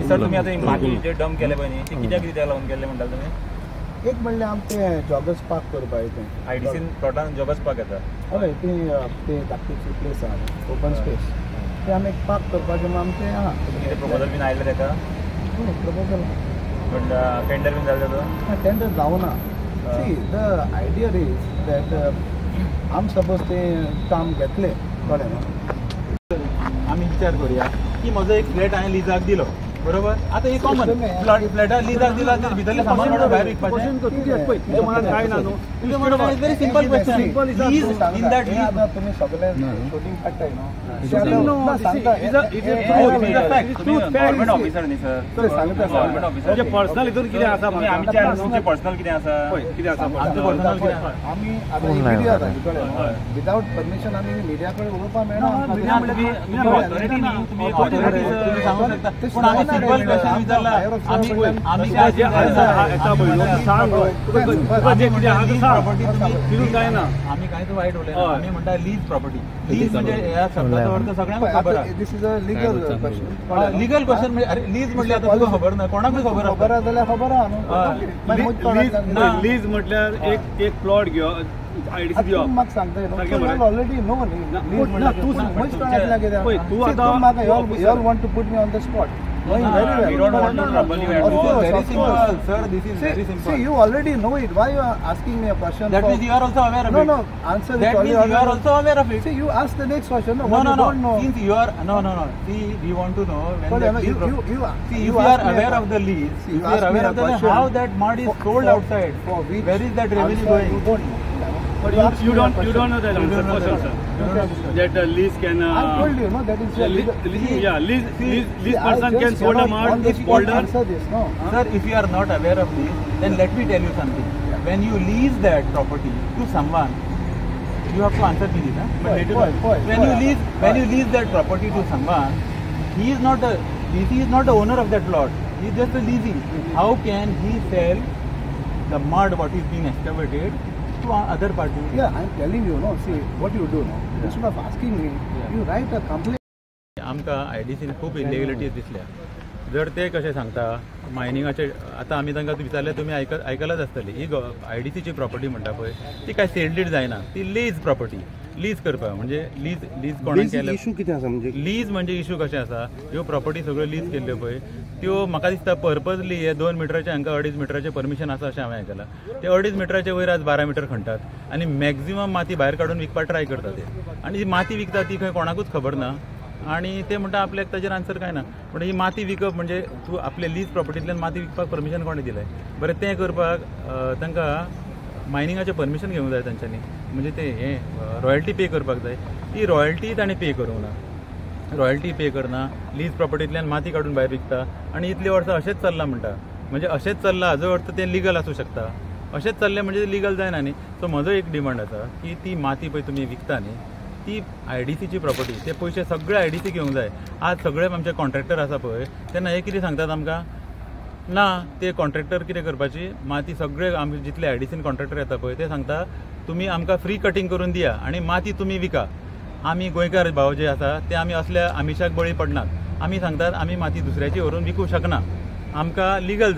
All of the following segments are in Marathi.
सर तुम्ही आता माती जे डंप केले पळय न्ही ते कित्याक कित्याक लागून केले म्हणटा तुम्ही? एक म्हणल्यार आमचे जॉगर्स पार्क करपा येते आयडीसीन प्लॉटान जॉगर्स पार्क येता हय ते धाकटीची प्लेस आहा ओपन स्पेस ते आमी एक पार्क करपाचें मग आमचें आहा. कितें प्रपोजल बीन आयलें तेका? प्रपोजल पण टेंडर बीन जालें तेजो? टेंडर जावना. See the idea is that आम सपोज ते काम घेतले कळ्ळें न्हू. आमी विचार करूया की म्हजो एक फ्लॅट हांवें लिजाक दिलो बरोबर. आता हे कॉमन फ्लॅटाक लिजाक दिला तर भितरले सामान म्हणून भायर विकपाचें तुजे मनात काय ना न्हू. तुजे मनात काय very simple question lease in that lease आतां तुमी सगळे शूटिंग काडटाय न्हू. शूटिंग नो सांगता इज अ फॅक्ट. तुमी गव्हर्नमेंट ऑफिसर न्ही सर सांगता गव्हर्नमेंट ऑफिसर म्हणजे पर्सनल हितून कितें आसा तुमी आमच्या तुमचें पर्सनल कितें आसा कितें आसा आमचें पर्सनल कितें आसा आमी आतां मिडिया जाता विदाउट परमिशन आमी मिडिया कडेन उलोवपाक मेळना. मिडिया म्हणजे ऑथॉरिटी न्ही तुमी एक ऑथॉरिटी तुमी सांगूंक शकता. पूण आमी सिंपल क्वेश्चन विचारला आमी काय जे येता पळय सांग तुका जे कितें आहा तें सांग फिरून जायना. आमी कांयच वायट उलयना. आमी म्हणटा लीज प्रॉपर्टी. लीज म्हणजे ह्या शब्दाचो अर्थ सगळ्यांक खबर आहा. This is a legal question. Legal question म्हणजे अरे लीज म्हटल्यार आतां तुका खबर ना कोणाकूय खबर खबर आहा जाल्यार खबर आहा न्हू. लीज म्हटल्यार एक प्लॉट घेवप आयडीसी दिवप म्हाका सांगता ऑलरेडी नो तूं म्हाका you all want to put me on the spot. We don't want to trouble you at all. Very simple, sir. This is very simple. See, you already know it. Why you are asking me a question? That means you are also aware of it. No. Answer that means you are also aware of it. See, you ask the next question. No. Don't know. Since you are no. See, we want to know when the lease. See, if you are aware of the lease, if you are aware of the how that mud is sold outside, where is that revenue going? You don't know. But you don't know that answer, sir. That lease can. I told you, no. That is lease person can sold a mud holder. Sir, if you are not aware of this, then let me tell you something. When you lease that property to someone, you have to answer me this. When you lease that property to someone, he is not the owner of that lot. He is just a leasing. How can he sell the mud what is being excavated to other party? Yeah, I am telling you, no. See, what you do, no. Instead of asking me, you write a complaint. आमकां आयडीसीन खूब इलिगलिटीज दिसल्या. जर ते कशें सांगता मायनिंगाचे आतां आमी तांकां विचारलें तुमी आयकलाच आसतली ही आयडीसीची प्रॉपर्टी म्हणटा पळय ती काय सेल्डीड जायना ती लीज प्रॉपर्टी. लीज करपाक म्हणजे लीज कोणाक केल्या इशू कितें आसा म्हणजे लीज म्हणजे इशू कशें आसा ह्यो प्रॉपर्टी सगळ्यो लीज केल्ल्यो पळय त्यो म्हाका दिसता पर्पजली हे 2 मिटराचे हांकां 2.5 मिटराचें परमिशन आसा अशें हांवें आयकलां. ते 2.5 मिटराचे वयर आज 12 मिटर खणटात आनी मॅक्झिमम माती भायर काडून विकपाक ट्राय करता ते आनी जी माती विकता ती खंय कोणाकूच खबर ना आणि ते म्हणटा आपल्याक ताजेर आन्सर काय ना. पण ही माती विकप म्हणजे तूं आपले लीज प्रॉपर्टींतल्यान माती विकपाक परमिशन कोणें दिलें? बरें तें करपाक तांकां मायनिंगाचें परमिशन घेवंक जाय तांच्यांनी म्हणजे ते हें रॉयल्टी पे करपाक जाय. ती रॉयल्टी ताणें पे करूंक ना. रॉयल्टी पे करना लीज प्रॉपर्टींतल्यान माती काडून भायर विकता आनी इतली वर्सां अशेंच चल्लां म्हणटा. म्हणजे अशेंच चल्लां हाजो अर्थ तें लिगल आसूं शकता. अशेंच चल्लें म्हणजे लिगल जायना न्ही. सो म्हजो एक डिमांड आसा की ती माती पळय तुमी विकता न्ही ती आयडीसीची प्रॉपर्टी ते पयशे सगळे आयडीसी घेवंक जाय. आज सगळे आमचे कॉन्ट्रॅक्टर आसा पळय तेन्ना हे कितें सांगतात आमकां ना ते कॉन्ट्रॅक्टर कितें करपाची माती सगळे आमचे जितले आयडीसीन कॉन्ट्रॅक्टर येता पळय ते सांगता तुमी आमकां फ्री कटींग करून दिया आनी माती तुमी विका. आमी गोंयकार भाव जे आसा ते आमी असल्या आमिशाक बळी पडनात. आमी सांगतात आमी माती दुसऱ्याची व्हरून विकूंक शकना. आमकां लिगल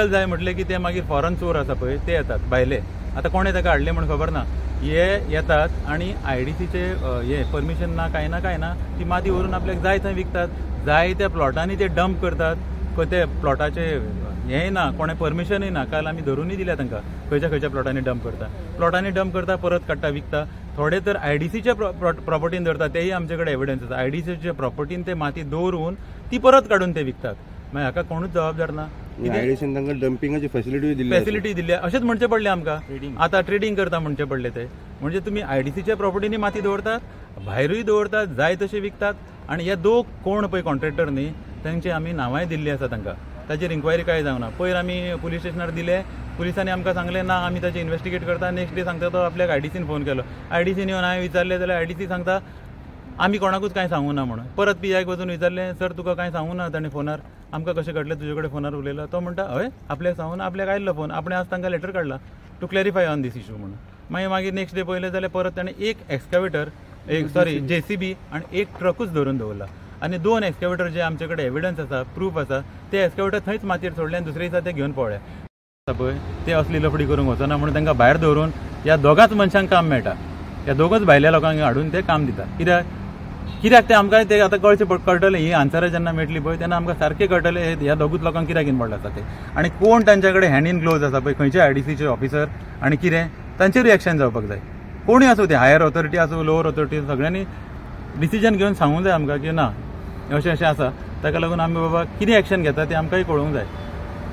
जाय म्हटलें की ते मागीर फॉरन चोर आसा पळय ते येतात भायले. आतां कोणें ताका हाडलें म्हण खबर ना. हे येतात आणि आयडीसीचे हे परमिशन ना काय ना ती माती व्हरून आपल्याक जाय थंय विकतात. जाय त्या प्लॉटांनी ते डंप करतात. ते प्लॉटाचे हेंय ना कोणें परमिशनय ना. काल आमी धरूनय दिल्या तांकां खंयच्या प्लॉटांनी डंप करता परत काडटा विकता. थोडे तर आयडीसीच्या प्रॉपर्टीन धरतात तेही आमचे कडेन एविडन्स आसा. आयडीसीच्या प्रॉपर्टीन ते माती दवरून ती परत काडून ते विकतात. मागीर हाका कोणूच जबाबदार ना. आयडीसीन तांकां डंपिंगाची फॅसिलिटी दिल्या अशेंच म्हणचें पडलें आमकां. आतां ट्रेडिंग करता म्हणचें पडलें ते म्हणजे तुमी आयडीसीच्या प्रॉपर्टीनी माती दवरतात भायरूय दवरतात जाय तशें विकतात. आनी हे दोग कोण पळय कॉन्ट्रॅक्टर न्ही तांची आमी नांवांय दिल्लीं आसा तांकां. ताचेर इन्क्वायरी काय जावना. पयर आमी पुलीस स्टेशनार दिले पुलिसांनी आमकां सांगलें ना आमी ताचें इन्व्हेस्टिगेट करता. नेक्स्ट डे सांगता तो आपल्याक आयडीसीन फोन केलो. आयडीसीन येवन हांवें विचारलें जाल्यार आयडीसी सांगता आमी कोणाकूच कांय सांगूं ना म्हणून. परत पीआयक वचून विचारलें सर तुका कांय सांगूं ना ताणें फोनार आमकां कशें कळटलें तुजे कडेन फोनार उलयला. तो म्हणटा हय आपल्याक सांगून आपल्याक आयल्लो फोन आपणें आज तांकां लेटर काडला to clarify on this issue म्हणून. मागीर नेक्स्ट डे पळयलें जाल्यार परत ताणें एक एक्सकॅवेटर एक जेसीबी आनी एक ट्रकूच धरून दवरला. आनी 2 एक्सकॅवेटर जे आमचे कडेन एविडन्स आसा, प्रूफ आसा, ते एक्सकॅवेटर थंयच मातयेर सोडले आनी दुसरे दिसा ते घेवन पळय पळय ते असली लफडी करूंक वचना म्हणून तांकां भायर दवरून ह्या दोगांच मनशांक काम मेळटा. ह्या दोगूच भायल्या लोकांक हाडून ते काम दिता. कित्याक ते आमकां ते आतां कळटलें, ही आन्सरां जेन्ना मेळटली पळय तेन्ना आमकां सारकें कळटलें ह्या दोगूच लोकांक कित्याक इनवॉल्ड आसा ते, आनी कोण तांच्या कडेन हँड इन ग्लोव्ज आसा पळय खंयचे IDCचे ऑफिसर आनी कितें तांचेर रिएक्शन जावपाक जाय. कोणूय आसूं ते, हायर ऑथॉरिटी आसूं, लोअर ऑथॉरिटी, सगळ्यांनी डिसिजन घेवन सांगूंक जाय आमकां की ना अशें अशें आसा, ताका लागून आमी बाबा कितें एक्शन घेता तें आमकांय कळूंक जाय.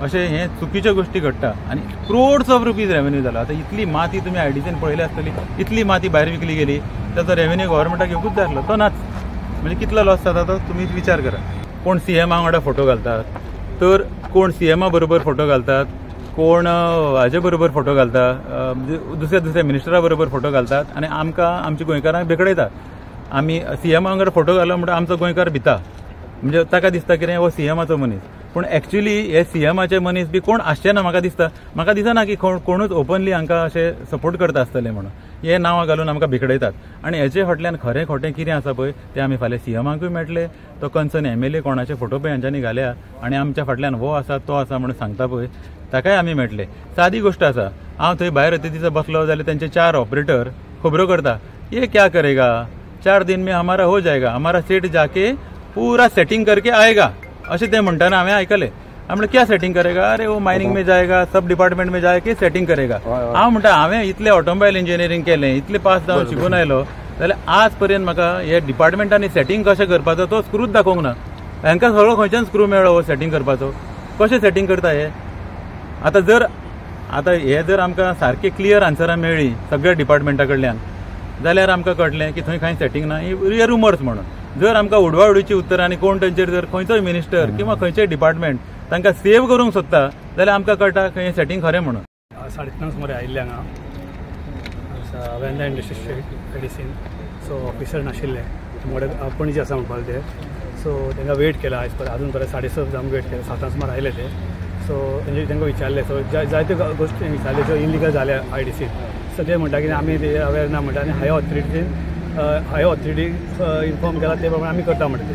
अशें हे चुकीच्यो गोश्टी घडटा आनी क्रोड्स ऑफ रुपीज रेव्हेन्यू जाला. आतां इतली माती तुमी IDCन पळयली आसतली, इतली माती भायर विकली गेली, त्याचो रेव्हेन्यू गव्हर्मेंटाक येवूंकच जाय आसलो, तो नाच. म्हणजे कितलो लॉस जाता तो तुमी विचार करा. कोण CMा वांगडा फोटो घालतात, तर कोण CMा बरोबर फोटो घालतात, कोण हाजे बरोबर फोटो घालता, दुसऱ्या मिनिस्टरा बरोबर फोटो घालतात आनी आमकां आमच्या गोंयकारांक भेकडयतात. आमी CMा वांगडा फोटो घालो म्हणटा आमचो गोंयकार भिता, म्हणजे ताका दिसता कितें हो CMाचो मनीस, पूण एक्चुअली हे CMाचे मनीस बी कोण आसचे ना. म्हाका दिसना की कोणूच ओपनली हांकां अशें सपोर्ट करता आसतले म्हणून. हे नांवां घालून आमकां भिकडयतात आनी हेचे फाटल्यान खरें खोटें कितें आसा पळय तें आमी फाल्यां CMाकूय मेळटले. तो कन्सर्न MLA कोणाचे फोटो पळय हांच्यांनी घाल्या आनी आमच्या फाटल्यान हो आसा तो आसा म्हणून सांगता पळय ताकाय आमी मेळटले. सादी गोश्ट आसा, हांव थंय भायर दिसा बसलो जाल्यार तांचे 4 ऑपरेटर खबरो करता, ये क्या करेगा, 4 दिन में हमारा हो जाएगा, हमारा सेट जाके पूरा सेटिंग करके आएगा अशें ते म्हणटाना हांवें आयकलें. हांव क्या सेटिंग करेगा, अरे वो मायनिंग में जाएगा, सब डिपार्टमेंट में जाके सेटिंग करेगा. हांव म्हणटा हांवें इतलें ऑटोमोबायल इंजिनियरींग केलें, इतलें पास जावन शिकून आयलो जाल्यार आज पर्यंत म्हाका हे डिपार्टमेंटांनी सेटिंग कशें करपाचो तो स्क्रूच दाखोवंक ना. हांकां सगळो खंयच्यान स्क्रू मेळ्ळो हो सेटिंग करपाचो, कशें सेटिंग करता हे. आतां हे जर आमकां सारके क्लियर आन्सरां मेळ्ळी सगळ्या डिपार्टमेंटा कडल्यान जाल्यार आमकां कळटलें की थंय कांय सेटिंग ना, ही रुमर्स म्हणून. जर आमकां उडवाउडवीची उतरां आनी कोण तांचेर जर खंयचोय मिनिस्टर किंवा खंयचेय डिपार्टमेंट तांकां सेव्ह करूंक सोदता जाल्यार आमकां कळटा खंय सेटिंग खरें म्हणून. 3:30 सुमार आयिल्ले हांगा वेंदा इंडस्ट्री मेडिसीन. सो ऑफिसर नाशिल्ले, पणजे आसा म्हणपाक ते. सो तांकां वेट केला अजून पर्यंत 6:30 जावन वेट केला. 7 सुमार आयले ते. सो तांकां विचारले, सो जायत्यो गोश्टी विचारले ज्यो इलिगल जाल्या IDC. सो ते म्हणटा की आमी ते अवेर ना म्हणटा आनी हायर ऑथॉरिटीक इन्फॉर्म केला ते प्रमाणे आमी करता म्हणटा ते.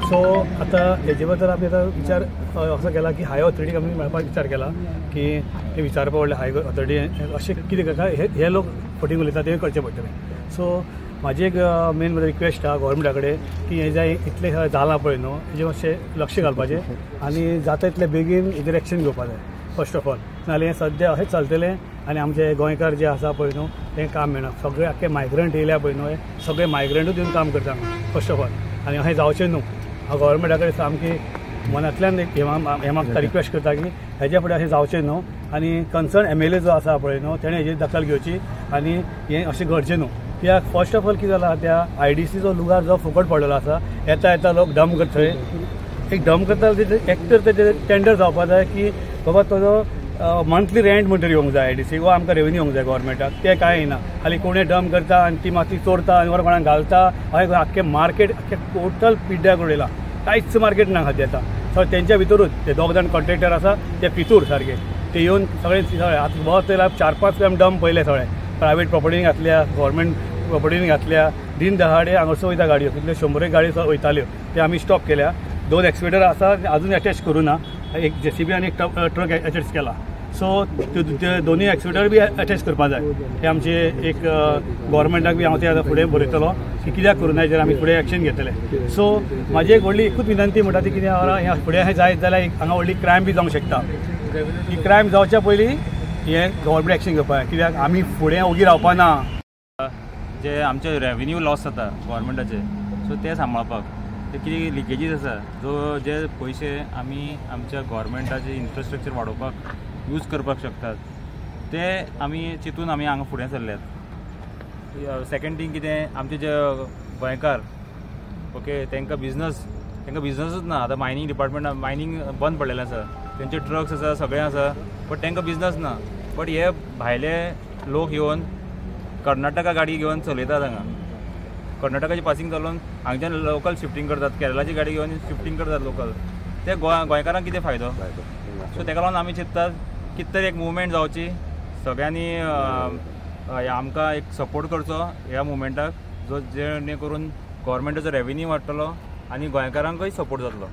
सो आतां हेजे बद्दल आमी आतां विचार असो केला की हायर ऑथॉरिटीक आमी मेळपाक विचार केला की ते विचारपा व्हडले हायर ऑथॉरिटी अशें कितें करता हे लोक फटींग उलयता ते करचें पडटलें. सो म्हाजी एक मेन रिक्वेस्ट आहा गोवोरमेंटा कडेन की हे जे इतलें जालां पळय न्हू हेजे मातशें लक्ष घालपाचें आनी जाता तितलें बेगीन हेजेर एक्शन घेवपा जाय फर्स्ट ऑफ ऑल. नाजाल्यार हें सद्या अशेंच चलतलें आनी आमचे गोंयकार जे आसा पळय न्हू तें काम मेळना. सगळे आख्खे मायग्रंट येयल्या पळय न्हू, सगळे मायग्रंटूच येवन काम करता फर्स्ट ऑफ ऑल. आनी अशें जावचें न्हू. हांव गोवोरमेंटा कडेन सामकी मनांतल्यान हे म्हाका रिक्वेस्ट करता की हेजे फुडें अशें जावचें न्हू आनी कन्सर्न MLA जो आसा पळय न्हू तेणें हेजी दखल घेवची आनी हें अशें घडचें न्हू. कित्याक फर्स्ट ऑफ ऑल कितें जाला, त्या IDC जो लुगार जो फुकट पडलेलो आसा येता लोक डंप करता. थंय एक डंप करता एक तर तेजें टेंडर जावपा जाय की बाबा ताजो मंथली रेंट म्हणटरी येवंक जाय IDC वा आमकां रेव्हेन्यू येवंक जाय गव्हर्मेंटाक. ते कांय येना. खाली कोणें डंप करता आनी ती माती चोरता आनी वर कोणाक घालता. हांवें आख्खें मार्केट आख्खें टोटल पिड्ड्याक उडयलां. कांयच मार्केट ना खातीर येता. सो तेंच्या भितरूच ते 2 जाण कॉन्ट्रॅक्टर आसा ते फितूर सारके ते येवन सगळे आतां बहुत 4-5 टायम डंप पयले सगळे प्रायवेट प्रॉपर्टीन घातल्या, गव्हर्मेंट प्रॉपर्टीन घातल्या. दिन दहाडे हांगासर वयता गाडयो, कितल्यो 100 गाडी वयताल्यो ते आमी स्टॉप केल्या. 2 एक्सवेटर आसा अजून अटॅच करूं ना. एक JCB आनी एक ट्रक अटॅच केला. सो ते दोनूय एक्सवेटर बी अटॅच करपा जाय. ते आमचे एक गव्हर्मेंटाक बी हांव ते आतां फुडें बरयतलो की कित्याक करूं ना हेजेर आमी फुडें एक्शन घेतले. सो म्हाजी एक व्हडली एकूच विनंती म्हणटा ती कितें फुडें हें जायत जाल्यार हांगा व्हडली क्रायम बी जावंक शकता. ही क्रायम जावच्या पयलीं हें गव्हर्मेंट एक्शन घेवपाक, कित्याक आमी फुडें ओगी रावपाना. जे आमचे रेव्हेन्यू लॉस जाता गव्हर्मेंटाचे, सो ते सांबाळपाक ते कितें लिकेजीस आसा जे पयशे आमी आमच्या गव्हर्मेंटाचे इन्फ्रास्ट्रक्चर वाडोवपाक यूज करपाक शकतात ते आमी चिंतून आमी हांगा फुडें सरल्यात. सेकंड थिंग कितें, आमचे जे गोंयकार ओके तांकां बिजनसूच ना. आतां मायनिंग डिपार्टमेंट मायनिंग बंद पडलेलें आसा, तेंचे ट्रक्स आसा सगळें आसा बट तांकां बिजनस ना. बट हे भायले लोक येवन कर्नाटका गाडी घेवन चलयतात हांगा. कर्नाटकाची पासिंग चलोवन हांगच्यान लोकल शिफ्टिंग करतात, केरळाची गाडी घेवन शिफ्टिंग करतात लोकल. ते गोंयकारांक कितें फायदो. सो ताका लागून आमी चिंततात कितें तरी एक मुवमेंट जावची, सगळ्यांनी आमकां एक सपोर्ट करचो ह्या मुवमेंटाक, जेणे करून गव्हर्मेंटाचो रेव्हेन्यू वाडटलो आनी गोंयकारांकूय सपोर्ट जातलो.